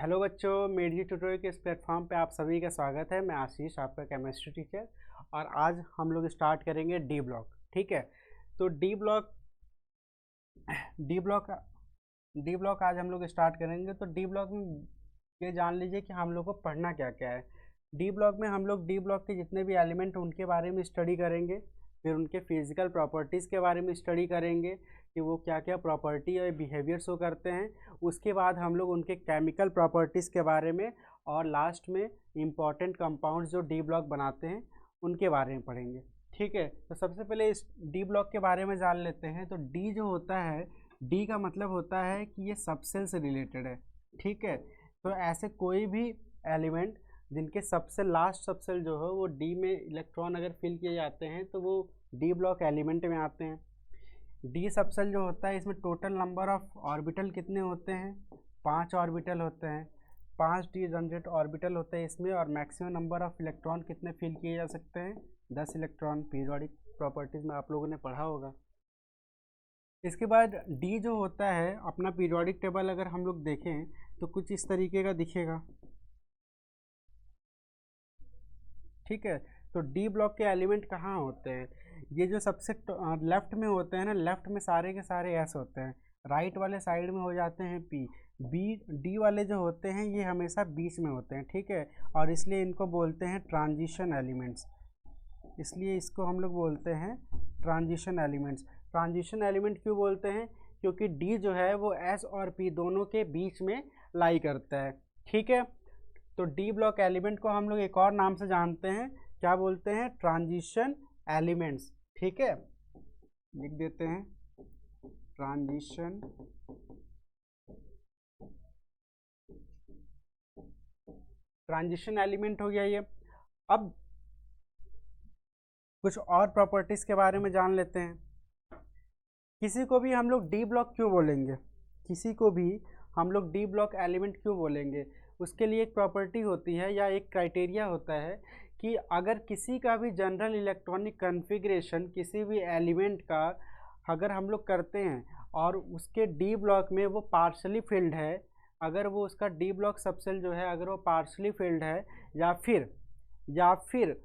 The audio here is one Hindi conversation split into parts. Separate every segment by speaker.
Speaker 1: हेलो बच्चों, मेडी ट्यूटोरियल के इस प्लेटफॉर्म पे आप सभी का स्वागत है। मैं आशीष, आपका केमिस्ट्री टीचर। और आज हम लोग स्टार्ट करेंगे डी ब्लॉक। ठीक है, तो डी ब्लॉक डी ब्लॉक आज हम लोग स्टार्ट करेंगे। तो डी ब्लॉक में ये जान लीजिए कि हम लोग को पढ़ना क्या क्या है। डी ब्लॉक में हम लोग डी ब्लॉक के जितने भी एलिमेंट हैं उनके बारे में स्टडी करेंगे, फिर उनके फिजिकल प्रॉपर्टीज़ के बारे में स्टडी करेंगे कि वो क्या क्या प्रॉपर्टी और बिहेवियर शो करते हैं। उसके बाद हम लोग उनके केमिकल प्रॉपर्टीज़ के बारे में और लास्ट में इम्पॉर्टेंट कंपाउंड्स जो डी ब्लॉक बनाते हैं उनके बारे में पढ़ेंगे। ठीक है, तो सबसे पहले इस डी ब्लॉक के बारे में जान लेते हैं। तो डी जो होता है, डी का मतलब होता है कि ये सबसेल से रिलेटेड है। ठीक है, तो ऐसे कोई भी एलिमेंट जिनके सबसे लास्ट सबसेल जो है वो डी में इलेक्ट्रॉन अगर फिल किए जाते हैं तो वो डी ब्लॉक एलिमेंट में आते हैं। डी सबसेल जो होता है इसमें टोटल नंबर ऑफ ऑर्बिटल कितने होते हैं? 5 ऑर्बिटल होते हैं। 5 डी जनरेट ऑर्बिटल होते हैं इसमें। और मैक्सिमम नंबर ऑफ इलेक्ट्रॉन कितने फिल किए जा सकते हैं? 10 इलेक्ट्रॉन। पीरियोडिक प्रॉपर्टीज़ में आप लोगों ने पढ़ा होगा। इसके बाद डी जो होता है, अपना पीरियोडिक टेबल अगर हम लोग देखें तो कुछ इस तरीके का दिखेगा। ठीक है, तो डी ब्लॉक के एलिमेंट कहाँ होते हैं? ये जो सबसे लेफ्ट में होते हैं ना, लेफ्ट में सारे के सारे एस होते हैं, राइट वाले साइड में हो जाते हैं पी। बी डी वाले जो होते हैं ये हमेशा बीच में होते हैं। ठीक है, और इसलिए इनको बोलते हैं ट्रांजिशन एलिमेंट्स। इसलिए इसको हम लोग बोलते हैं ट्रांजिशन एलिमेंट्स। ट्रांजिशन एलिमेंट क्यों बोलते हैं? क्योंकि डी जो है वो एस और पी दोनों के बीच में लाई करता है। ठीक है, तो डी ब्लॉक एलिमेंट को हम लोग एक और नाम से जानते हैं, क्या बोलते हैं? Transition elements. ठीक है, लिख देते हैं ट्रांजिशन एलिमेंट हो गया ये। अब कुछ और प्रॉपर्टीज़ के बारे में जान लेते हैं। किसी को भी हम लोग डी ब्लॉक क्यों बोलेंगे? किसी को भी हम लोग डी ब्लॉक एलिमेंट क्यों बोलेंगे? उसके लिए एक प्रॉपर्टी होती है या एक क्राइटेरिया होता है कि अगर किसी का भी जनरल इलेक्ट्रॉनिक कन्फिग्रेशन किसी भी एलिमेंट का अगर हम लोग करते हैं और उसके डी ब्लॉक में वो पार्शली फिल्ड है, अगर वो उसका डी ब्लॉक सबसेल जो है अगर वो पार्शली फिल्ड है, या फिर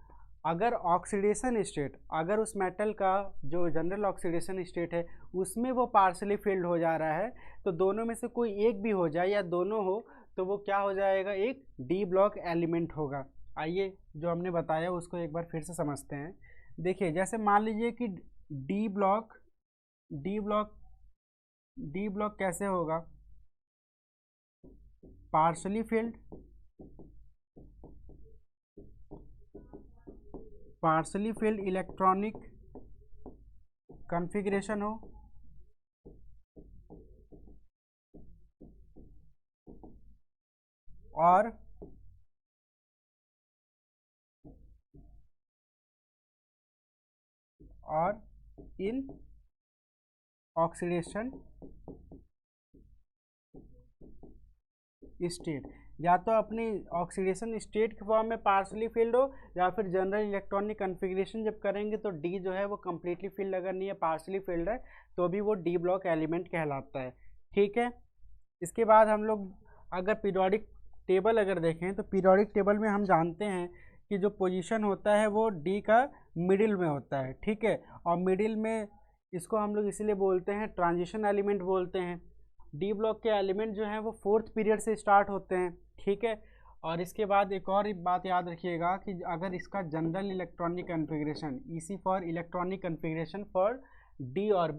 Speaker 1: अगर ऑक्सीडेशन स्टेट, अगर उस मेटल का जो जनरल ऑक्सीडेशन स्टेट है उसमें वो पार्शली फिल्ड हो जा रहा है, तो दोनों में से कोई एक भी हो जाए या दोनों हो तो वो क्या हो जाएगा? एक डी ब्लॉक एलिमेंट होगा। आइए जो हमने बताया उसको एक बार फिर से समझते हैं। देखिए, जैसे मान लीजिए कि D block D block D block कैसे होगा? पार्शली फिल्ड, इलेक्ट्रॉनिक कॉन्फ़िगरेशन हो और इन ऑक्सीडेशन स्टेट, या तो अपनी ऑक्सीडेशन स्टेट के फॉर्म में पार्शली फिल्ड हो या फिर जनरल इलेक्ट्रॉनिक कन्फिग्रेशन जब करेंगे तो डी जो है वो कम्प्लीटली फिल्ड अगर नहीं है, पार्शली फिल्ड है, तो भी वो डी ब्लॉक एलिमेंट कहलाता है। ठीक है, इसके बाद हम लोग अगर पीरियोडिक टेबल अगर देखें तो पीरियोडिक टेबल में हम जानते हैं कि जो पोजीशन होता है वो डी का मिडिल में होता है। ठीक है, और मिडिल में इसको हम लोग इसीलिए बोलते हैं ट्रांजिशन एलिमेंट बोलते हैं। डी ब्लॉक के एलिमेंट जो हैं वो 4th पीरियड से स्टार्ट होते हैं। ठीक है, और इसके बाद एक और बात याद रखिएगा कि अगर इसका जनरल इलेक्ट्रॉनिक कन्फिग्रेशन, इसी for electronic configuration for D और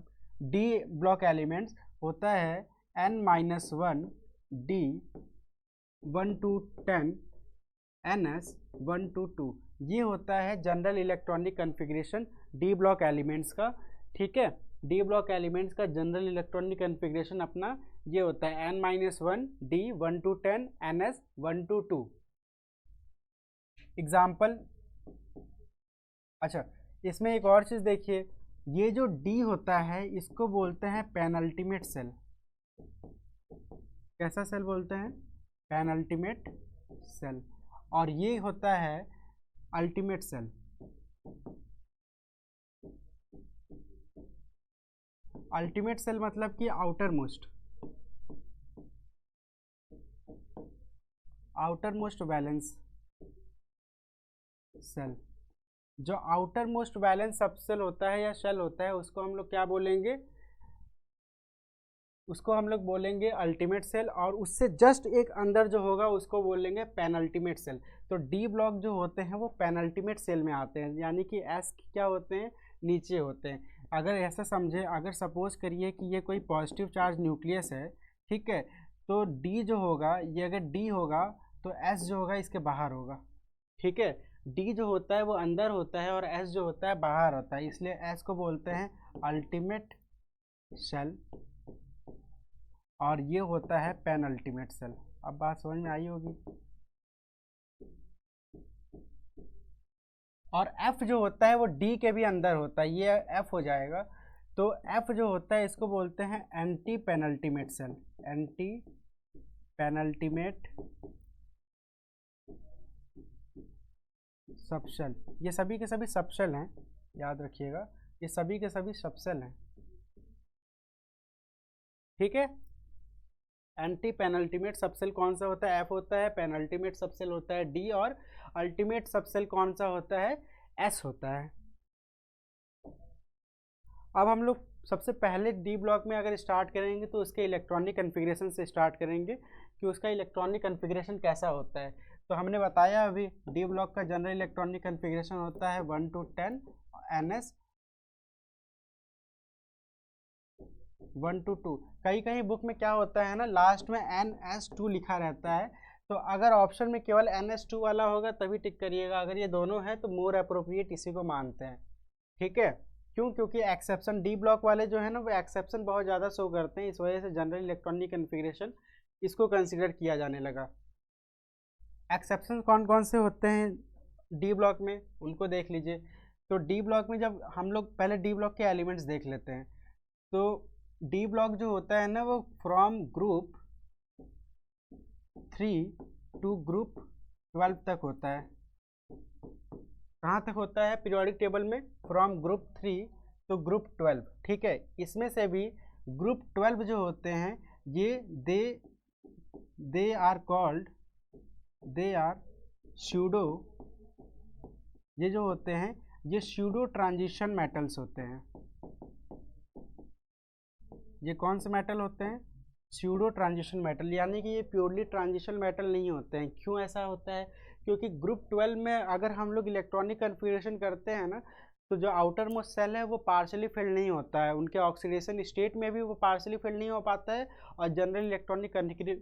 Speaker 1: डी ब्लॉक एलिमेंट्स होता है n-1 d 1 to 10 ns 1 to 2। ये होता है general electronic configuration D block elements का। ठीक है, डी ब्लॉक एलिमेंट्स का जनरल इलेक्ट्रॉनिक कन्फिग्रेशन अपना ये होता है n-1 d 1 to 10 ns 1 to 2। Example, अच्छा इसमें एक और चीज़ देखिए, ये जो डी होता है इसको बोलते हैं पेनल्टीमेट सेल। कैसा सेल बोलते हैं? Penultimate shell. और ये होता है अल्टीमेट सेल। अल्टीमेट सेल मतलब कि outer most. Outer most valence shell, जो आउटर मोस्ट वैलेंस सबसेल होता है या शेल होता है उसको हम लोग क्या बोलेंगे, उसको हम लोग बोलेंगे अल्टीमेट सेल, और उससे जस्ट एक अंदर जो होगा उसको बोलेंगे पेनल्टीमेट सेल। तो डी ब्लॉक जो होते हैं वो पेनल्टीमेट सेल में आते हैं, यानी कि एस क्या होते हैं, नीचे होते हैं। अगर ऐसा समझे, अगर सपोज करिए कि ये कोई पॉजिटिव चार्ज न्यूक्लियस है, ठीक है, तो डी जो होगा, ये अगर डी होगा तो एस जो होगा इसके बाहर होगा, ठीक है। डी जो होता है वो अंदर होता है और एस जो होता है बाहर होता है, इसलिए एस को बोलते हैं अल्टीमेट सेल और ये होता है पेनल्टीमेट सेल। अब बात समझ में आई होगी। और एफ जो होता है वो डी के भी अंदर होता है, ये एफ हो जाएगा। तो एफ जो होता है इसको बोलते हैं anti penultimate shell, anti penultimate subshell. ये सभी के सभी सबसेल हैं, याद रखिएगा, ये सभी के सभी सबसेल हैं, ठीक है। एंटी पेनल्टीमेट सबसेल कौन सा होता है, एफ होता है। पेनल्टीमेट सबसेल होता है डी, और अल्टीमेट सबसेल कौन सा होता है, एस होता है। अब हम लोग सबसे पहले डी ब्लॉक में अगर स्टार्ट करेंगे तो उसके इलेक्ट्रॉनिक कन्फिग्रेशन से स्टार्ट करेंगे कि उसका इलेक्ट्रॉनिक कन्फिग्रेशन कैसा होता है। तो हमने बताया अभी डी ब्लॉक का जनरल इलेक्ट्रॉनिक कन्फिग्रेशन होता है 1 to 10 NS 1 to 2। कहीं कहीं बुक में क्या होता है ना, लास्ट में NS2 लिखा रहता है, तो अगर ऑप्शन में केवल NS2 वाला होगा तभी टिक करिएगा, अगर ये दोनों है तो मोर अप्रोप्रिएट इसी को मानते हैं, ठीक है। क्यों, क्योंकि एक्सेप्शन डी ब्लॉक वाले जो है ना वो एक्सेप्शन बहुत ज़्यादा शो करते हैं, इस वजह से जनरल इलेक्ट्रॉनिक कन्फिग्रेशन इसको कंसिडर किया जाने लगा। एक्सेप्शन कौन कौन से होते हैं डी ब्लॉक में, उनको देख लीजिए। तो डी ब्लॉक में जब हम लोग पहले डी ब्लॉक के एलिमेंट्स देख लेते हैं, तो डी ब्लॉक जो होता है ना वो फ्रॉम ग्रुप 3 टू ग्रुप 12 तक होता है। कहाँ तक होता है पीरियोडिक टेबल में, फ्रॉम ग्रुप 3 टू ग्रुप 12, ठीक है। इसमें से भी ग्रुप 12 जो होते हैं ये they are called, they are pseudo, ये जो होते हैं ये स्यूडो ट्रांजिशन मेटल्स होते हैं। ये कौन से मेटल होते हैं, स्यूडो ट्रांजिशन मेटल, यानी कि ये प्योरली ट्रांजिशन मेटल नहीं होते हैं। क्यों ऐसा होता है, क्योंकि ग्रुप 12 में अगर हम लोग इलेक्ट्रॉनिक कन्फिग्रेशन करते हैं ना, तो जो आउटर मोस्ट सेल है वो पार्शली फिल्ड नहीं होता है, उनके ऑक्सीडेशन स्टेट में भी वो पार्शली फिल्ड नहीं हो पाता है, और जनरल इलेक्ट्रॉनिक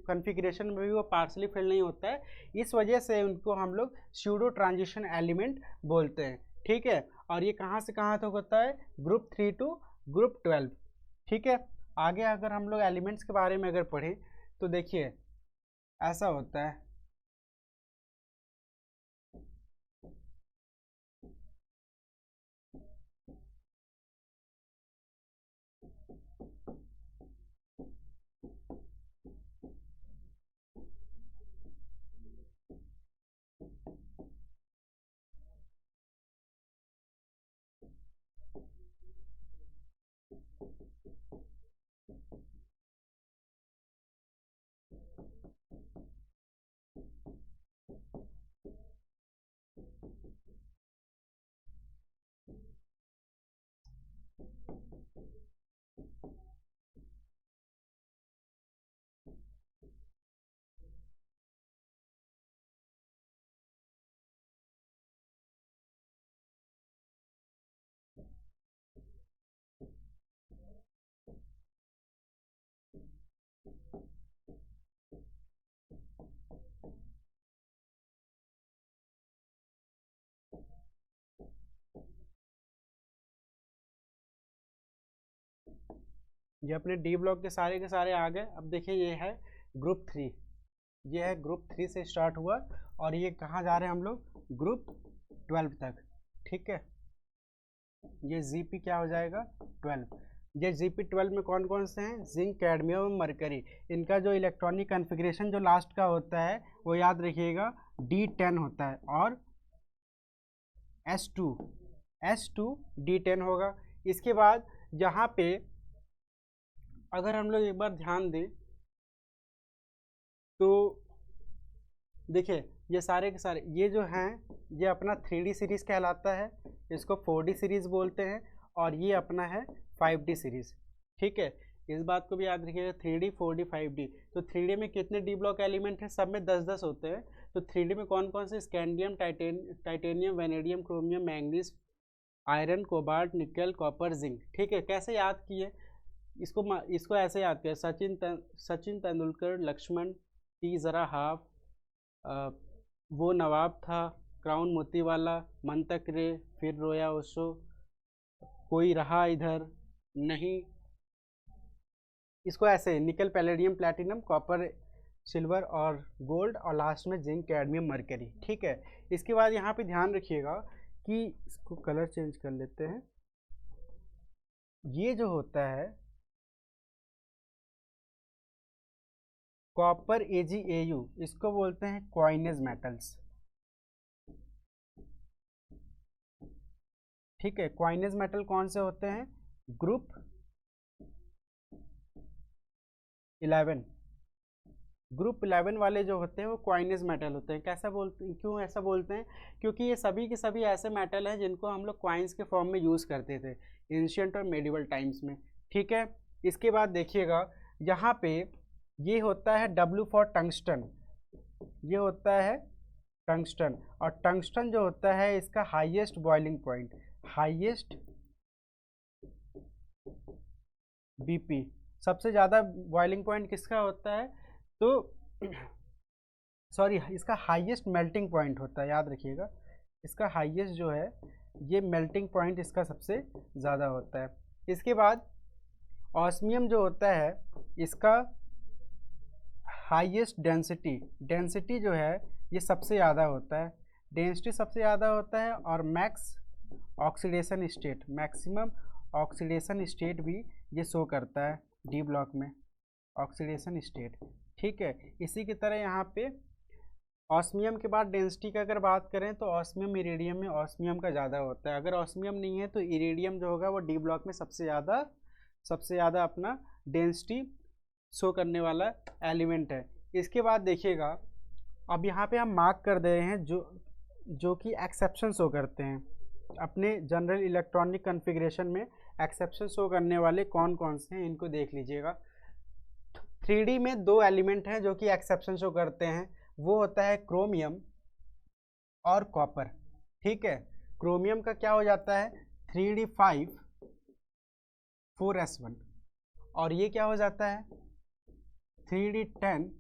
Speaker 1: कन्फिग्रेशन में भी वो पार्शली फिल्ड नहीं होता है। इस वजह से उनको हम लोग स्यूडो ट्रांजिशन एलिमेंट बोलते हैं, ठीक है। और ये कहाँ से कहाँ तक होता है, ग्रुप 3 टू ग्रुप 12, ठीक है। आगे अगर हम लोग एलिमेंट्स के बारे में अगर पढ़ें तो देखिए ऐसा होता है, ये अपने डी ब्लॉक के सारे आ गए। अब देखिए ये है ग्रुप 3, ये है ग्रुप 3 से स्टार्ट हुआ और ये कहाँ जा रहे हैं हम लोग, ग्रुप 12 तक, ठीक है। ये जीपी क्या हो जाएगा, 12। ये जीपी 12 में कौन कौन से हैं, जिंक, कैडमियम, मरकरी। इनका जो इलेक्ट्रॉनिक कन्फिग्रेशन जो लास्ट का होता है वो याद रखिएगा D10 होता है, और S2 D10 होगा। इसके बाद यहाँ पे अगर हम लोग एक बार ध्यान दें तो देखिए ये सारे के सारे ये जो हैं ये अपना 3D सीरीज़ कहलाता है, इसको 4D सीरीज़ बोलते हैं, और ये अपना है 5D सीरीज़। ठीक है, इस बात को भी याद रखिएगा, 3D 4D 5D। तो 3D में कितने डी ब्लॉक एलिमेंट हैं? सब में 10-10 होते हैं। तो 3D में कौन कौन से? Scandium, titanium, vanadium, chromium, manganese, iron, cobalt, निकल, कॉपर, जिंक। ठीक है, कैसे याद किए इसको ऐसे याद किया, सचिन तेंदुलकर, लक्ष्मण, टी ज़रा हाफ, वो नवाब था, क्राउन मोतीवाला, मंतक रे, फिर रोया ओशो, कोई रहा इधर नहीं। इसको ऐसे निकल, पैलेडियम, प्लैटिनम, कॉपर, सिल्वर और गोल्ड, और लास्ट में जिंक, कैडमियम, मरकरी। ठीक है, इसके बाद यहाँ पे ध्यान रखिएगा कि इसको कलर चेंज कर लेते हैं। ये जो होता है कॉपर AgAu, इसको बोलते हैं कॉइनेज मेटल्स। ठीक है, कॉइनेज मेटल कौन से होते हैं? ग्रुप 11। ग्रुप 11 वाले जो होते हैं वो कॉइनेज मेटल होते हैं। कैसा बोलते हैं, क्यों ऐसा बोलते हैं? क्योंकि ये सभी के सभी ऐसे मेटल हैं जिनको हम लोग कॉइन्स के फॉर्म में यूज़ करते थे एंशिएंट और मेडिवल टाइम्स में। ठीक है, इसके बाद देखिएगा यहाँ पे ये होता है W फॉर टंगस्टन, ये होता है टंगस्टन। और टंगस्टन जो होता है इसका highest boiling point, highest BP, सबसे ज़्यादा बॉइलिंग पॉइंट किसका होता है? तो सॉरी, इसका हाईएस्ट मेल्टिंग पॉइंट होता है, याद रखिएगा। इसका हाईएस्ट जो है ये मेल्टिंग पॉइंट इसका सबसे ज़्यादा होता है। इसके बाद ऑस्मियम जो होता है इसका हाईएस्ट डेंसिटी, डेंसिटी जो है ये सबसे ज़्यादा होता है, डेंसिटी सबसे ज़्यादा होता है। और max oxidation state, maximum oxidation state भी ये शो करता है डी ब्लॉक में, ऑक्सीडेशन स्टेट। ठीक है, इसी की तरह यहाँ पे ऑस्मियम के बाद डेंसिटी का अगर बात करें तो ऑस्मियम इरिडियम में ऑस्मियम का ज़्यादा होता है। अगर ऑस्मियम नहीं है तो इरिडियम जो होगा वो डी ब्लॉक में सबसे ज़्यादा अपना डेंसिटी शो करने वाला एलिमेंट है। इसके बाद देखिएगा, अब यहाँ पे हम मार्क कर दे रहे हैं जो कि एक्सेप्शन शो करते हैं अपने जनरल इलेक्ट्रॉनिक कन्फिग्रेशन में। एक्सेप्शन शो करने वाले कौन कौन से हैं इनको देख लीजिएगा। 3D में दो एलिमेंट हैं जो कि एक्सेप्शन शो करते हैं, वो होता है क्रोमियम और कॉपर। ठीक है, क्रोमियम का क्या हो जाता है 3D5 4s1, और ये क्या हो जाता है 3D10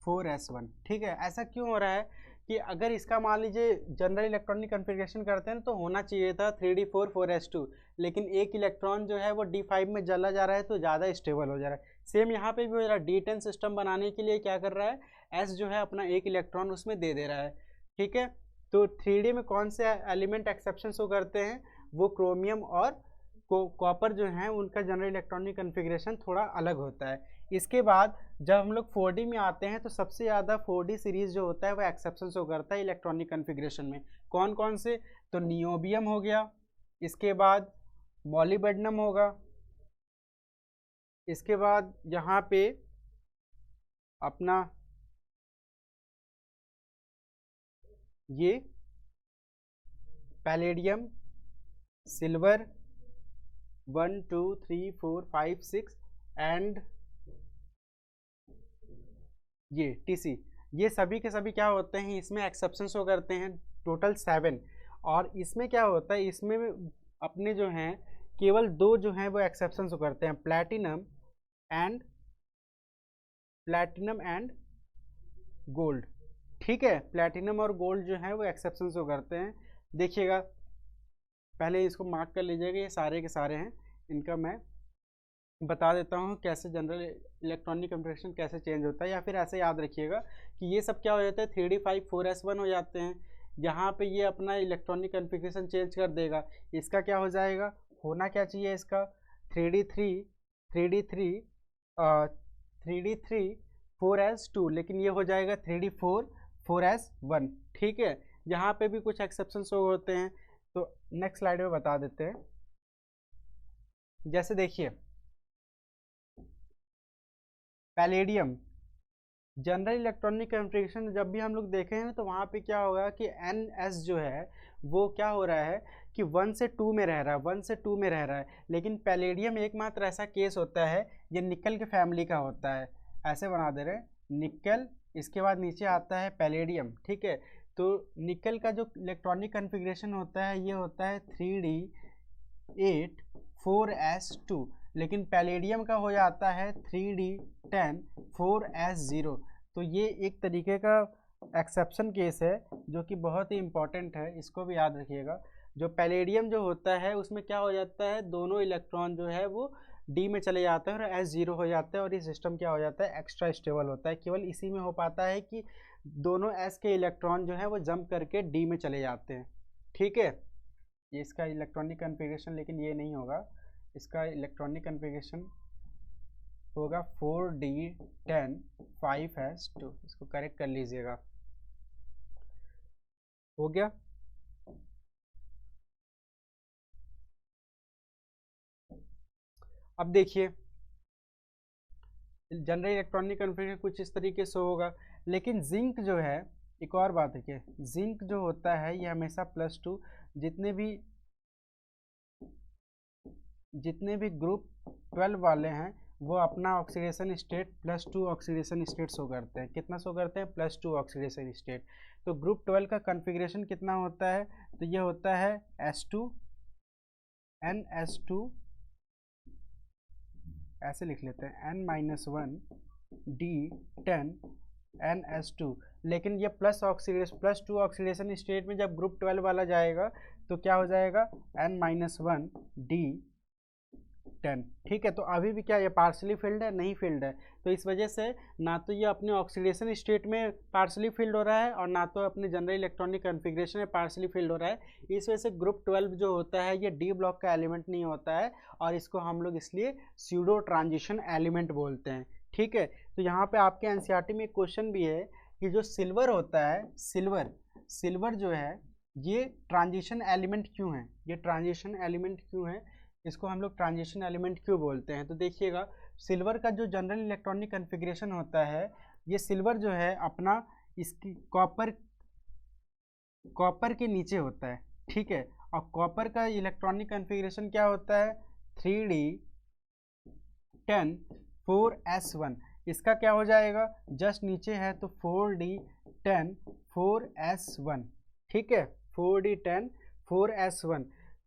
Speaker 1: 4s1। ठीक है, ऐसा क्यों हो रहा है कि अगर इसका मान लीजिए जनरल इलेक्ट्रॉनिक कन्फिग्रेशन करते हैं तो होना चाहिए था 3D4 4s2, लेकिन एक इलेक्ट्रॉन जो है वो D5 में जला जा रहा है तो ज़्यादा स्टेबल हो जा रहा है। सेम यहाँ पे भी हो रहा है, D10 सिस्टम बनाने के लिए क्या कर रहा है, S जो है अपना एक इलेक्ट्रॉन उसमें दे दे रहा है। ठीक है, तो 3D में कौन से एलिमेंट एक्सेप्शन शो करते हैं, वो क्रोमियम और कॉपर जो हैं उनका जनरल इलेक्ट्रॉनिक कन्फिग्रेशन थोड़ा अलग होता है। इसके बाद जब हम लोग 4D में आते हैं तो सबसे ज़्यादा 4D सीरीज़ जो होता है वो एक्सेप्शन शो करता है इलेक्ट्रॉनिक कन्फिग्रेशन में। कौन कौन से, तो नियोबियम हो गया, इसके बाद मॉलिबेडनम होगा, इसके बाद यहाँ पे अपना ये पैलेडियम, सिल्वर 1 2 3 4 5 6 एंड ये TC, ये सभी के सभी क्या होते हैं, इसमें एक्सेप्शन शो करते हैं टोटल 7। और इसमें क्या होता है, इसमें अपने जो हैं केवल दो जो हैं वो एक्सेप्शन शो करते हैं, प्लैटिनम एंड गोल्ड। ठीक है, प्लैटिनम और गोल्ड जो है वो एक्सेप्शन शो करते हैं। देखिएगा, पहले इसको मार्क कर लीजिएगा, ये सारे के सारे हैं, इनका मैं बता देता हूँ कैसे जनरल इलेक्ट्रॉनिक कन्फिग्रेशन कैसे चेंज होता है, या फिर ऐसे याद रखिएगा कि ये सब क्या हो जाता है 3D5 4s1 हो जाते हैं। यहाँ पे ये अपना इलेक्ट्रॉनिक कन्फिग्रेशन चेंज कर देगा, इसका क्या हो जाएगा, होना क्या चाहिए इसका 3D3 4s2, लेकिन ये हो जाएगा 3D4 4s1। ठीक है, यहाँ पे भी कुछ एक्सेप्शन शो होते हैं, तो नेक्स्ट स्लाइड में बता देते हैं। जैसे देखिए पैलेडियम जनरल इलेक्ट्रॉनिक कॉन्फ़िगरेशन जब भी हम लोग देखे हैं तो वहाँ पे क्या होगा कि एन एस जो है वो क्या हो रहा है कि 1 से 2 में रह रहा है, 1 से 2 में रह रहा है। लेकिन पैलेडियम एकमात्र ऐसा केस होता है, ये निकल के फैमिली का होता है। ऐसे बना दे रहे हैं, निकल, इसके बाद नीचे आता है पैलेडियम, ठीक है। तो निकल का जो इलेक्ट्रॉनिक कॉन्फ़िगरेशन होता है ये होता है 3d8 4s2, लेकिन पैलेडियम का हो जाता है 3d10 4s0। तो ये एक तरीके का एक्सेप्शन केस है जो कि बहुत ही इम्पॉर्टेंट है, इसको भी याद रखिएगा। जो पैलेडियम जो होता है उसमें क्या हो जाता है, दोनों इलेक्ट्रॉन जो है वो डी में चले जाते हैं और s0 हो जाता है, और ये सिस्टम क्या हो जाता है, एक्स्ट्रा स्टेबल होता है। केवल इसी में हो पाता है कि दोनों s के इलेक्ट्रॉन जो है वो जंप करके डी में चले जाते हैं, ठीक है। ये इसका इलेक्ट्रॉनिक कॉन्फ़िगरेशन, लेकिन ये नहीं होगा, इसका इलेक्ट्रॉनिक कॉन्फ़िगरेशन होगा 4d10 5s2। इसको करेक्ट कर लीजिएगा, हो गया। अब देखिए जनरल इलेक्ट्रॉनिक कॉन्फ़िगरेशन कुछ इस तरीके से होगा, लेकिन जिंक जो है, एक और बात देखिए, जिंक जो होता है ये हमेशा +2, जितने भी ग्रुप 12 वाले हैं वो अपना oxidation state +2 oxidation state show करते हैं। कितना शो करते हैं, +2 ऑक्सीडेशन स्टेट। तो ग्रुप 12 का कॉन्फ़िगरेशन कितना होता है, तो ये होता है S2 NS2, ऐसे लिख लेते हैं N-1 D10 NS2। लेकिन ये +2 ऑक्सीडेशन स्टेट में जब ग्रुप 12 वाला जाएगा तो क्या हो जाएगा, N-1 D10, ठीक है। तो अभी भी क्या ये पार्शली फिल्ड है, नहीं फिल्ड है। तो इस वजह से ना तो ये अपने ऑक्सीडेशन स्टेट में पार्शली फिल्ड हो रहा है और ना तो अपने जनरल इलेक्ट्रॉनिक कॉन्फ़िगरेशन में पार्शली फिल्ड हो रहा है। इस वजह से ग्रुप 12 जो होता है ये डी ब्लॉक का एलिमेंट नहीं होता है, और इसको हम लोग इसलिए स्यूडो ट्रांजिशन एलिमेंट बोलते हैं, ठीक है। तो यहाँ पे आपके एनसीईआरटी में एक क्वेश्चन भी है कि जो सिल्वर होता है, सिल्वर जो है ये ट्रांजिशन एलिमेंट क्यों है, ये ट्रांजिशन एलिमेंट क्यों है, इसको हम लोग ट्रांजिशन एलिमेंट क्यों बोलते हैं। तो देखिएगा सिल्वर का जो जनरल इलेक्ट्रॉनिक कॉन्फ़िगरेशन होता है, ये सिल्वर जो है अपना इसकी कॉपर के नीचे होता है, ठीक है। और कॉपर का इलेक्ट्रॉनिक कॉन्फ़िगरेशन क्या होता है, 3d10 4s1। इसका क्या हो जाएगा, जस्ट नीचे है तो 4d10 4s1, ठीक है, 4d10 4s1।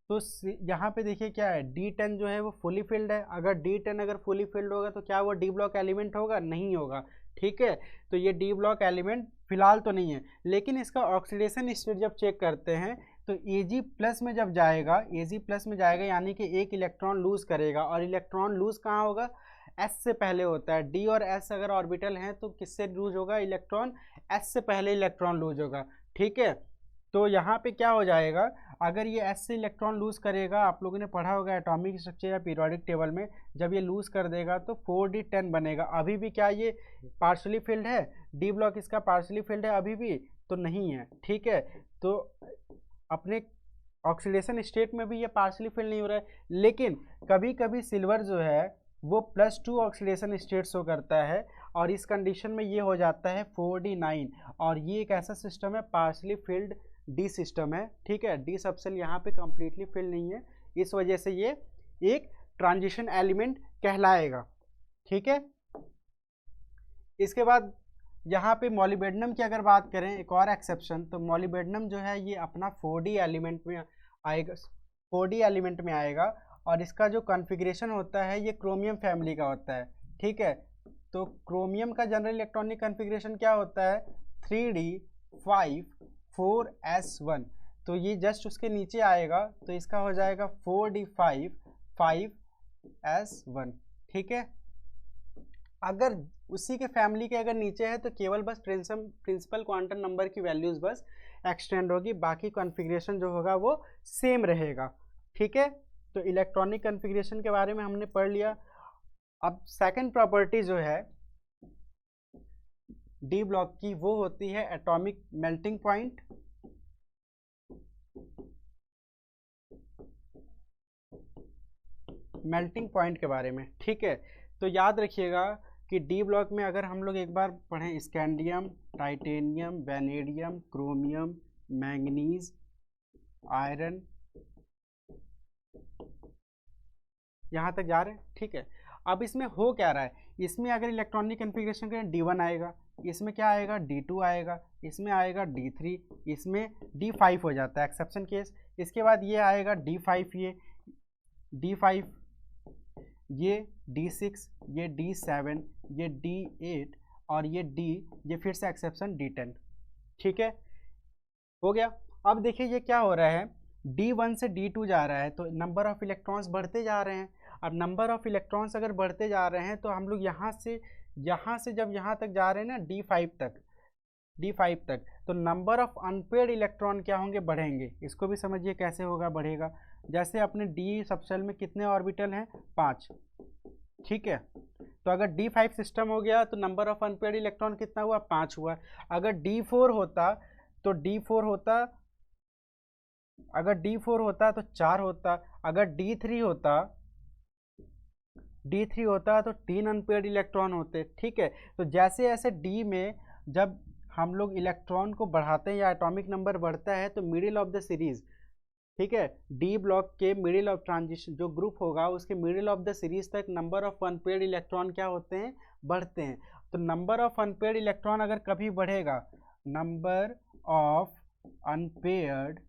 Speaker 1: तो यहाँ पे देखिए क्या है, D10 जो है वो फुली फिल्ड है। अगर D10 अगर फुली फिल्ड होगा तो क्या वो डी ब्लॉक एलिमेंट होगा, नहीं होगा, ठीक है। तो ये डी ब्लॉक एलिमेंट फिलहाल तो नहीं है, लेकिन इसका ऑक्सीडेशन स्टेट जब चेक करते हैं तो Ag+ में जब जाएगा, Ag+ में जाएगा यानी कि एक इलेक्ट्रॉन लूज करेगा, और इलेक्ट्रॉन लूज कहाँ होगा, S से पहले होता है। D और S अगर ऑर्बिटल हैं तो किससे लूज होगा, इलेक्ट्रॉन S से पहले इलेक्ट्रॉन लूज होगा, ठीक है। तो यहाँ पे क्या हो जाएगा, अगर ये S से इलेक्ट्रॉन लूज करेगा, आप लोगों ने पढ़ा होगा एटॉमिक स्ट्रक्चर या पीरियोडिक टेबल में, जब ये लूज कर देगा तो 4d10 बनेगा। अभी भी क्या ये पार्शली फिल्ड है, डी ब्लॉक इसका पार्शली फिल्ड है अभी भी तो नहीं है, ठीक है। तो अपने ऑक्सीडेशन स्टेट में भी ये पार्शली फिल्ड नहीं हो रहा है, लेकिन कभी कभी सिल्वर जो है वो +2 ऑक्सीडेशन स्टेट शो करता है, और इस कंडीशन में ये हो जाता है 4d9। और ये एक ऐसा सिस्टम है पार्शली फिल्ड डी सिस्टम है, ठीक है। डी सबसेल यहाँ पे कंप्लीटली फिल नहीं है, इस वजह से ये एक ट्रांजिशन एलिमेंट कहलाएगा, ठीक है। इसके बाद यहाँ पे मॉलिबेडनम की अगर बात करें, एक और एक्सेप्शन, तो मॉलिबेडनम जो है ये अपना 4d एलिमेंट में आएगा, 4d एलिमेंट में आएगा, और इसका जो कॉन्फ़िगरेशन होता है ये क्रोमियम फैमिली का होता है, ठीक है। तो क्रोमियम का जनरल इलेक्ट्रॉनिक कॉन्फ़िगरेशन क्या होता है, 3d5 4s1। तो ये जस्ट उसके नीचे आएगा, तो इसका हो जाएगा 4d5 5s1, ठीक है। अगर उसी के फैमिली के अगर नीचे है तो केवल बस प्रिंसिपल क्वांटम नंबर की वैल्यूज बस एक्सटेंड होगी, बाकी कॉन्फ़िगरेशन जो होगा वो सेम रहेगा, ठीक है। तो इलेक्ट्रॉनिक कॉन्फ़िगरेशन के बारे में हमने पढ़ लिया। अब सेकंड प्रॉपर्टी जो है डी ब्लॉक की वो होती है atomic melting point. Melting point के बारे में, ठीक है। तो याद रखिएगा कि डी ब्लॉक में अगर हम लोग एक बार पढ़ें, scandium, titanium, vanadium, chromium, manganese, iron, यहाँ तक जा रहे हैं, ठीक है। अब इसमें हो क्या रहा है, इसमें अगर इलेक्ट्रॉनिक कन्फिग्रेशन करें D1 आएगा, इसमें क्या आएगा D2 आएगा, इसमें आएगा D3, इसमें D5 हो जाता है एक्सेप्शन केस। इसके बाद ये आएगा D5, ये D5, ये D6, ये D7, ये D8 और ये D, ये फिर से एक्सेप्शन D10, ठीक है, हो गया। अब देखिए ये क्या हो रहा है, D1 से D2 जा रहा है तो नंबर ऑफ इलेक्ट्रॉन्स बढ़ते जा रहे हैं। अब नंबर ऑफ इलेक्ट्रॉन्स अगर बढ़ते जा रहे हैं तो हम लोग यहाँ से जब यहाँ तक जा रहे हैं ना D5 तक, तो नंबर ऑफ अनपेयर्ड इलेक्ट्रॉन क्या होंगे, बढ़ेंगे। इसको भी समझिए कैसे होगा, बढ़ेगा। जैसे अपने D सबशेल में कितने ऑर्बिटल हैं, 5, ठीक है। तो अगर D5 सिस्टम हो गया तो नंबर ऑफ अनपेयर्ड इलेक्ट्रॉन कितना हुआ, 5 हुआ। अगर D4 होता तो अगर D4 होता तो 4 होता। अगर D3 होता तो 3 अनपेयर्ड इलेक्ट्रॉन होते, ठीक है। तो जैसे जैसे D में जब हम लोग इलेक्ट्रॉन को बढ़ाते हैं या एटॉमिक नंबर बढ़ता है तो मिडिल ऑफ द सीरीज, ठीक है, डी ब्लॉक के मिडिल ऑफ ट्रांजिशन जो ग्रुप होगा उसके मिडिल ऑफ द सीरीज तक नंबर ऑफ अनपेयर्ड इलेक्ट्रॉन क्या होते हैं, बढ़ते हैं। तो नंबर ऑफ अनपेयर्ड इलेक्ट्रॉन अगर कभी बढ़ेगा, नंबर ऑफ अनपेयर्ड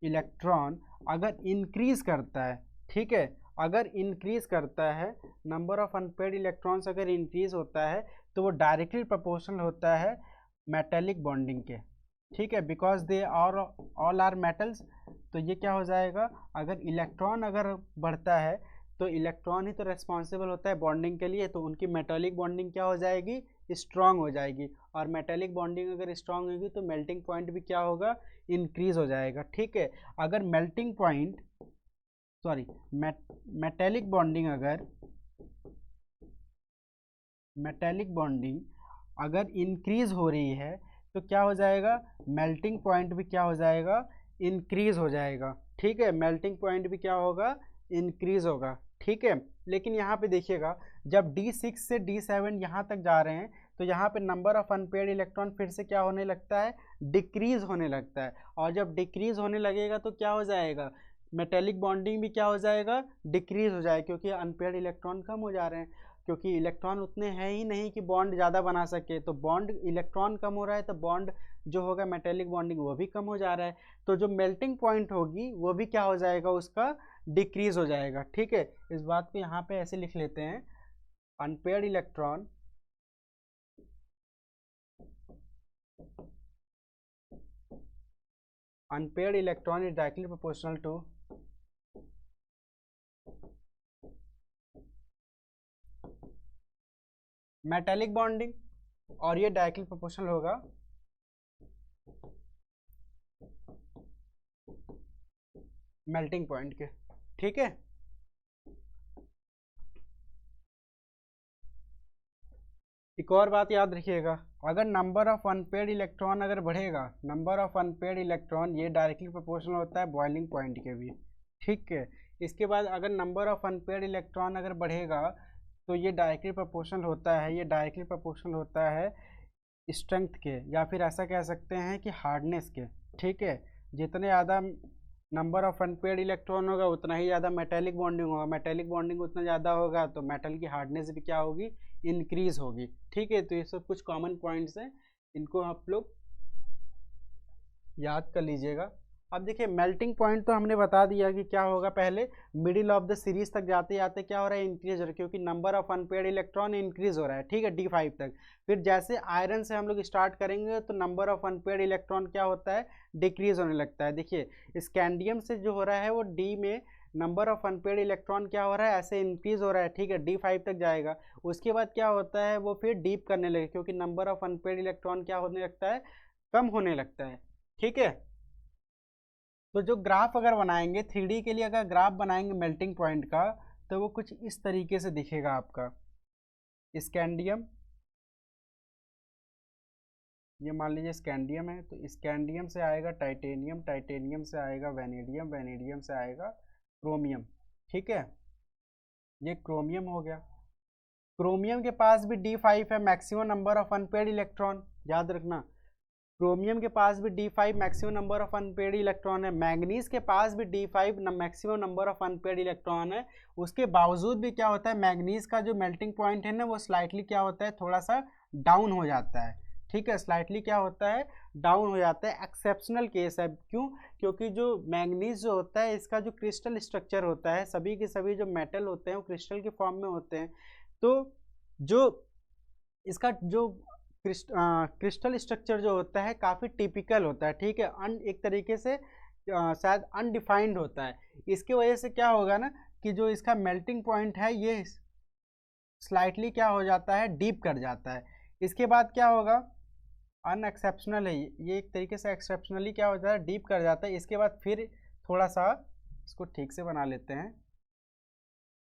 Speaker 1: इलेक्ट्रॉन अगर इंक्रीज करता है, ठीक है, अगर इंक्रीज करता है, नंबर ऑफ अनपेयर्ड इलेक्ट्रॉन्स अगर इंक्रीज होता है तो वो डायरेक्टली प्रोपोर्शनल होता है मेटेलिक बॉन्डिंग के, ठीक है, because they are all are metals. तो ये क्या हो जाएगा, अगर इलेक्ट्रॉन अगर बढ़ता है तो इलेक्ट्रॉन ही तो रेस्पॉन्सिबल होता है बॉन्डिंग के लिए, तो उनकी मेटेलिक बॉन्डिंग क्या हो जाएगी, स्ट्रांग हो जाएगी। और मेटेलिक बॉन्डिंग अगर स्ट्रांग होगी तो मेल्टिंग पॉइंट भी क्या होगा, इंक्रीज हो जाएगा, ठीक है। अगर मेल्टिंग पॉइंट मेटेलिक बॉन्डिंग अगर इंक्रीज हो रही है तो क्या हो जाएगा, मेल्टिंग पॉइंट भी क्या हो जाएगा, इंक्रीज हो जाएगा, ठीक है। मेल्टिंग पॉइंट भी क्या होगा, इंक्रीज होगा, ठीक है। लेकिन यहाँ पे देखिएगा जब D6 से D7 यहाँ तक जा रहे हैं तो यहाँ पे नंबर ऑफ अनपेयर्ड इलेक्ट्रॉन फिर से क्या होने लगता है, डिक्रीज होने लगता है। और जब डिक्रीज होने लगेगा तो क्या हो जाएगा, मेटेलिक बॉन्डिंग भी क्या हो जाएगा, डिक्रीज हो जाएगा, क्योंकि अनपेयर्ड इलेक्ट्रॉन कम हो जा रहे हैं, क्योंकि इलेक्ट्रॉन उतने हैं ही नहीं कि बॉन्ड ज़्यादा बना सके। तो बॉन्ड इलेक्ट्रॉन कम हो रहा है तो बॉन्ड जो होगा मेटेलिक बॉन्डिंग वो भी कम हो जा रहा है, तो जो मेल्टिंग पॉइंट होगी वो भी क्या हो जाएगा, उसका डिक्रीज हो जाएगा, ठीक है। इस बात को यहाँ पे ऐसे लिख लेते हैं, unpaired electron is directly proportional to metallic bonding, और ये डायरेक्टली प्रोपोर्शनल होगा मेल्टिंग पॉइंट के, ठीक है। एक और बात याद रखिएगा, अगर नंबर ऑफ अनपेयर्ड इलेक्ट्रॉन अगर बढ़ेगा, नंबर ऑफ अनपेयर्ड इलेक्ट्रॉन ये डायरेक्टली प्रोपोर्शनल होता है बॉइलिंग पॉइंट के भी, ठीक है। इसके बाद अगर नंबर ऑफ अनपेयर्ड इलेक्ट्रॉन अगर बढ़ेगा तो ये डायरेक्टली प्रोपोर्शनल होता है, ये डायरेक्टली प्रोपोर्शनल होता है स्ट्रेंथ के, या फिर ऐसा कह सकते हैं कि हार्डनेस के, ठीक है। जितने ज़्यादा नंबर ऑफ अनपेयर्ड इलेक्ट्रॉन होगा उतना ही ज़्यादा मेटेलिक बॉन्डिंग होगा, मेटेलिक बॉन्डिंग उतना ज़्यादा होगा तो मेटल की हार्डनेस भी क्या होगी, इंक्रीज होगी, ठीक है। तो ये सब कुछ कॉमन पॉइंट्स हैं, इनको आप लोग याद कर लीजिएगा। अब देखिए मेल्टिंग पॉइंट तो हमने बता दिया कि क्या होगा, पहले मिडिल ऑफ द सीरीज तक जाते जाते क्या हो रहा है, इंक्रीज हो रहा है, क्योंकि number of unpaired electron increase हो रहा है, ठीक है, D5 तक। फिर जैसे आयरन से हम लोग स्टार्ट करेंगे तो नंबर ऑफ अनपेयर्ड इलेक्ट्रॉन क्या होता है, डिक्रीज होने लगता है। देखिए स्कैंडियम से जो हो रहा है वो D में नंबर ऑफ अनपेयर्ड इलेक्ट्रॉन क्या हो रहा है, ऐसे इंक्रीज हो रहा है, ठीक है, D5 तक जाएगा। उसके बाद क्या होता है, वो फिर डीप करने लगे, क्योंकि नंबर ऑफ अनपेयर्ड इलेक्ट्रॉन क्या होने लगता है, कम होने लगता है, ठीक है। तो जो ग्राफ अगर बनाएंगे 3D के लिए, अगर ग्राफ बनाएंगे मेल्टिंग पॉइंट का तो वो कुछ इस तरीके से दिखेगा आपका। स्कैंडियम, ये मान लीजिए स्कैंडियम है, तो स्कैंडियम से आएगा टाइटेनियम, टाइटेनियम से आएगा वैनेडियम, वैनेडियम से आएगा क्रोमियम, ठीक है, ये क्रोमियम हो गया। क्रोमियम के पास भी D5 है, maximum number of unpaired electron, याद रखना। क्रोमियम के पास भी D5 maximum number of unpaired electron है। मैंगनीज के पास भी D5 maximum number of unpaired electron है। उसके बावजूद भी क्या होता है, मैंगनीज का जो मेल्टिंग पॉइंट है ना, वो स्लाइटली क्या होता है, थोड़ा सा डाउन हो जाता है। ठीक है, स्लाइटली क्या होता है, डाउन हो जाता है। एक्सेप्शनल केस है, क्यों? क्योंकि जो मैंगनीज जो होता है, इसका जो क्रिस्टल स्ट्रक्चर होता है, सभी के सभी जो मेटल होते हैं वो क्रिस्टल के फॉर्म में होते हैं। तो जो इसका जो क्रिस्टल स्ट्रक्चर जो होता है काफ़ी टिपिकल होता है। ठीक है, एक तरीके से शायद अनडिफाइंड होता है। इसकी वजह से क्या होगा ना कि जो इसका मेल्टिंग पॉइंट है ये स्लाइटली क्या हो जाता है, डीप कर जाता है। इसके बाद क्या होगा, अनएक्सेप्शनल है ये, एक तरीके से एक्सेप्शनली क्या होता है, डीप कर जाता है। इसके बाद फिर थोड़ा सा इसको ठीक से बना लेते हैं।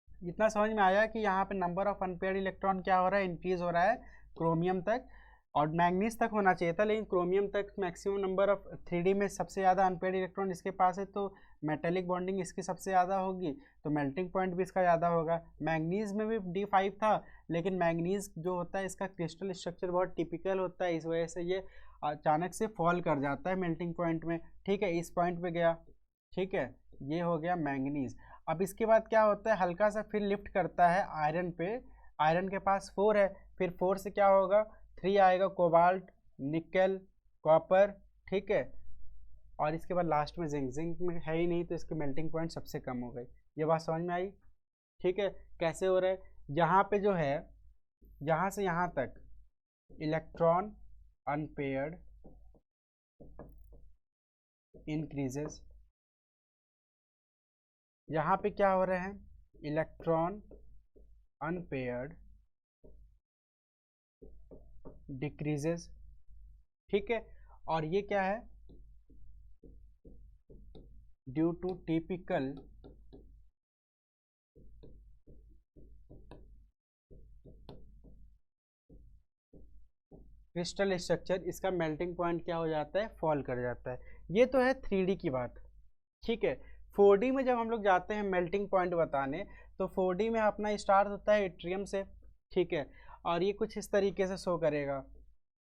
Speaker 1: इतना समझ में आया कि यहाँ पे नंबर ऑफ अनपेयर्ड इलेक्ट्रॉन क्या हो रहा है, इंक्रीज हो रहा है क्रोमियम तक, और मैंगनीज तक होना चाहिए था, लेकिन क्रोमियम तक मैक्सिमम नंबर ऑफ 3D में सबसे ज़्यादा अनपेयर्ड इलेक्ट्रॉन इसके पास है, तो मेटेलिक बॉन्डिंग इसकी सबसे ज़्यादा होगी, तो मेल्टिंग पॉइंट भी इसका ज़्यादा होगा। मैंगनीज में भी D5 था, लेकिन मैंगनीज जो होता है इसका क्रिस्टल स्ट्रक्चर बहुत टिपिकल होता है, इस वजह से ये अचानक से फॉल कर जाता है मेल्टिंग पॉइंट में। ठीक है, इस पॉइंट पे गया। ठीक है, ये हो गया मैंगनीज। अब इसके बाद क्या होता है, हल्का सा फिर लिफ्ट करता है आयरन पे। आयरन के पास 4 है, फिर 4 से क्या होगा, 3 आएगा, कोबाल्ट, निकल, कॉपर। ठीक है, और इसके बाद लास्ट में जिंक। जिंक में है ही नहीं, तो इसकी मेल्टिंग पॉइंट सबसे कम हो गई। ये बात समझ में आई? ठीक है, कैसे हो रहा है, यहाँ पे जो है, यहाँ से यहाँ तक इलेक्ट्रॉन अनपेयर्ड इंक्रीजेस, यहाँ पे क्या हो रहे हैं, इलेक्ट्रॉन अनपेयर्ड डिक्रीजेस। ठीक है, और ये क्या है, due to typical crystal structure, इसका मेल्टिंग पॉइंट क्या हो जाता है, फॉल कर जाता है। ये तो है 3D की बात। ठीक है, 4D में जब हम लोग जाते हैं मेल्टिंग पॉइंट बताने, तो 4D में अपना स्टार्ट होता है एट्रियम से। ठीक है, और ये कुछ इस तरीके से शो करेगा।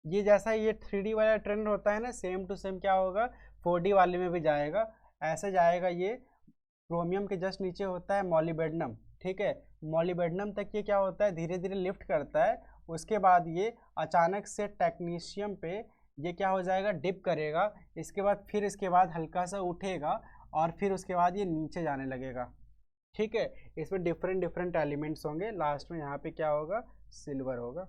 Speaker 1: ये जैसा ये 3D वाला ट्रेंड होता है ना, सेम टू सेम क्या होगा, 4D वाले में भी जाएगा, ऐसे जाएगा। ये क्रोमियम के जस्ट नीचे होता है मॉलिबेडनम। ठीक है, मॉलिबेडनम तक ये क्या होता है, धीरे धीरे लिफ्ट करता है। उसके बाद ये अचानक से टेक्नीशियम पे ये क्या हो जाएगा, डिप करेगा। इसके बाद फिर इसके बाद हल्का सा उठेगा, और फिर उसके बाद ये नीचे जाने लगेगा। ठीक है, इसमें डिफरेंट डिफरेंट एलिमेंट्स होंगे। लास्ट में यहाँ पे क्या होगा, सिल्वर होगा।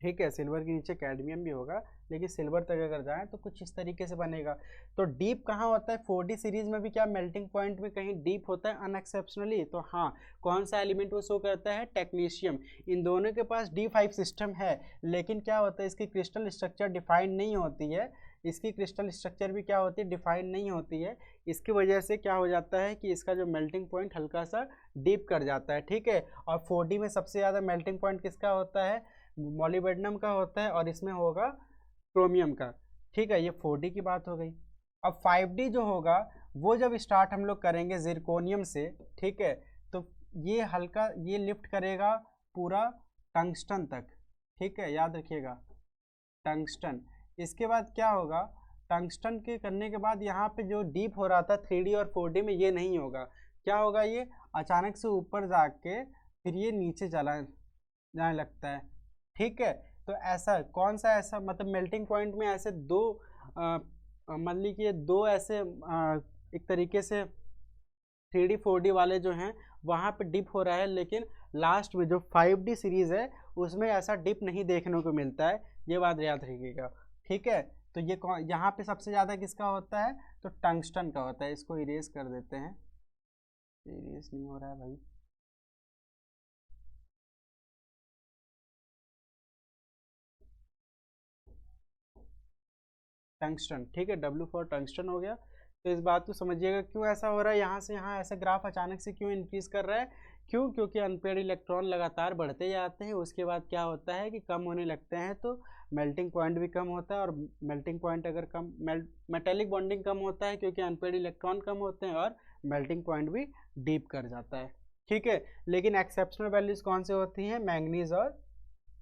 Speaker 1: ठीक है, सिल्वर के नीचे कैडमियम भी होगा, लेकिन सिल्वर तक अगर जाएं तो कुछ इस तरीके से बनेगा। तो डीप कहाँ होता है, 4D सीरीज में भी क्या मेल्टिंग पॉइंट में कहीं डीप होता है अनएक्सेप्शनली? तो हाँ, कौन सा एलिमेंट वो शो करता है, टेक्नीशियम। इन दोनों के पास D5 सिस्टम है, लेकिन क्या होता है, इसकी क्रिस्टल स्ट्रक्चर डिफाइन नहीं होती है। इसकी क्रिस्टल स्ट्रक्चर भी क्या होती है, डिफाइन नहीं होती है। इसकी वजह से क्या हो जाता है कि इसका जो मेल्टिंग पॉइंट हल्का सा डीप कर जाता है। ठीक है, और 4D में सबसे ज़्यादा मेल्टिंग पॉइंट किसका होता है, मॉलिबेडनम का होता है, और इसमें होगा क्रोमियम का। ठीक है, ये 4D की बात हो गई। अब 5D जो होगा, वो जब स्टार्ट हम लोग करेंगे जिरकोनियम से। ठीक है, तो ये हल्का ये लिफ्ट करेगा पूरा टंगस्टन तक। ठीक है, याद रखिएगा, टंगस्टन। इसके बाद क्या होगा, टंगस्टन के करने के बाद यहाँ पे जो डीप हो रहा था 3D और 4D में, ये नहीं होगा। क्या होगा, ये अचानक से ऊपर जाके फिर ये नीचे चला जाने लगता है। ठीक है, तो ऐसा कौन सा, ऐसा मतलब मेल्टिंग पॉइंट में ऐसे दो मान लीजिए दो ऐसे एक तरीके से 3D 4D वाले जो हैं वहाँ पे डिप हो रहा है, लेकिन लास्ट में जो 5D सीरीज है उसमें ऐसा डिप नहीं देखने को मिलता है। ये बात याद रखिएगा। ठीक है, तो ये यहाँ पे सबसे ज़्यादा किसका होता है, तो टंगस्टन का होता है। इसको इरेज कर देते हैं, इरेज नहीं हो रहा है भाई। टंगस्टन। ठीक है, W फॉर टंगस्टन हो गया। तो इस बात को समझिएगा क्यों ऐसा हो रहा है, यहाँ से यहाँ ऐसा ग्राफ अचानक से क्यों इंक्रीज कर रहा है, क्यों? क्योंकि अनपेयर्ड इलेक्ट्रॉन लगातार बढ़ते जाते हैं। उसके बाद क्या होता है कि कम होने लगते हैं, तो मेल्टिंग पॉइंट भी कम होता है। और मेल्टिंग पॉइंट अगर कम, मेटेलिक बॉन्डिंग कम होता है क्योंकि अनपेयर्ड इलेक्ट्रॉन कम होते हैं, और मेल्टिंग पॉइंट भी डीप कर जाता है। ठीक है। लेकिन एक्सेप्शनल वैल्यूज कौन से होती हैं, मैंगनीज और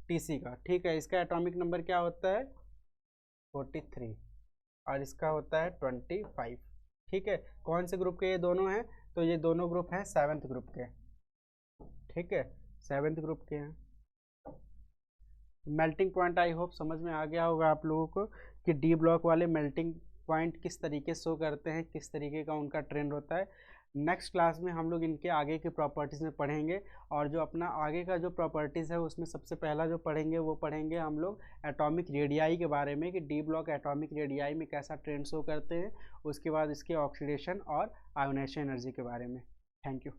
Speaker 1: टीसी का। ठीक है, इसका एटॉमिक नंबर क्या होता है 43 और इसका होता है 25। ठीक है, कौन से ग्रुप के ये दोनों हैं, तो ये दोनों ग्रुप हैं 7th ग्रुप के। ठीक है, 7th ग्रुप के हैं। मेल्टिंग पॉइंट आई होप समझ में आ गया होगा आप लोगों को कि डी ब्लॉक वाले मेल्टिंग पॉइंट किस तरीके से शो करते हैं, किस तरीके का उनका ट्रेंड होता है। नेक्स्ट क्लास में हम लोग इनके आगे की प्रॉपर्टीज़ में पढ़ेंगे, और जो अपना आगे का जो प्रॉपर्टीज़ है उसमें सबसे पहला जो पढ़ेंगे वो पढ़ेंगे हम लोग एटॉमिक रेडियाई के बारे में, कि डी ब्लॉक एटॉमिक रेडियाई में कैसा ट्रेंड शो करते हैं। उसके बाद इसके ऑक्सीडेशन और आयोनाइजेशन एनर्जी के बारे में। Thank you.